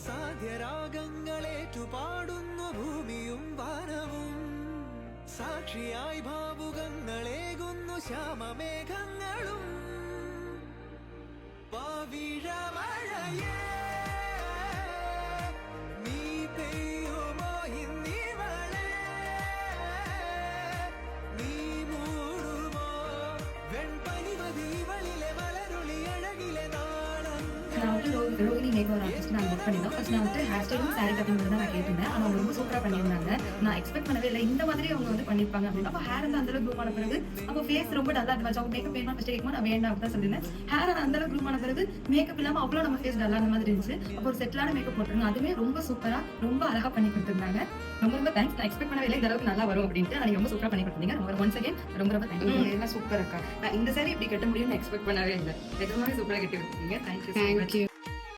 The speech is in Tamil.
സാധ്യരാഗങ്ങളേറ്റുപാടുന്നു ഭൂമിയും വാനവും സാക്ഷിയായി ഭാവുകങ്ങളേകുന്നു ശ്യാമമേഘങ്ങളും പവിഴമഴയേ നീ പെയ്യുമോ ഇന്നിവളെ നീ മൂടുമോ വെൺപനിമതിവളിലെ മലരുളി അഴകിലെ നാളം ரோகிணி மேக்கோவர் ஆர்டிஸ்ட் நான் புக் பண்ணியிருந்தோம். ஃபர்ஸ்ட் நான் வந்து ஹேர் ஸ்டைலும் சாரி கட்டிங் மட்டும் தான் நான் கேட்டிருந்தேன். ஆனால் அவங்க ரொம்ப சூப்பராக பண்ணியிருந்தாங்க. நான் எக்ஸ்பெக்ட் பண்ணவே இல்லை இந்த மாதிரி அவங்க வந்து பண்ணியிருப்பாங்க அப்படின்னு. அப்போ ஹேர் வந்து அந்தளவுக்கு க்ரூம் ஆன பிறகு அப்போ ஃபேஸ் ரொம்ப டல்லாக இருந்துச்சு. அவங்க மேக்கப் வேணுமா ஃபஸ்ட் கேட்குமா நான் வேண்டாம் அப்படி தான் சொல்லியிருந்தேன். ஹேர் அந்தளவுக்கு க்ரூம் ஆன பிறகு மேக்கப் இல்லாமல் அவ்வளோ நம்ம ஃபேஸ் டல்லாக அந்த மாதிரி இருந்துச்சு. அப்போ ஒரு செட்டிலான மேக்கப் போட்டுருங்க. அதுவே ரொம்ப சூப்பராக ரொம்ப அழகாக பண்ணி கொடுத்துருந்தாங்க. ரொம்ப ரொம்ப தேங்க்ஸ். நான் எக்ஸ்பெக்ட் பண்ணவே இல்லை இந்த அளவுக்கு நல்லா வரும் அப்படின்ட்டு. நீங்கள் ரொம்ப சூப்பராக பண்ணி கொடுத்தீங்க. ரொம்ப ஒன்ஸ் அகேன் ரொம்ப ரொம்ப தேங்க்யூ. எல்லாம் சூப்பர் அக்கா. நான் இந்த சாரி இப்படி கட்ட முடியும்னு எக்ஸ்பெக்ட் பண்ணவே இல்லை. நிஜமாவே சூப்பராக கட்டி கொடுத்தீங்க. தேங்க்யூ.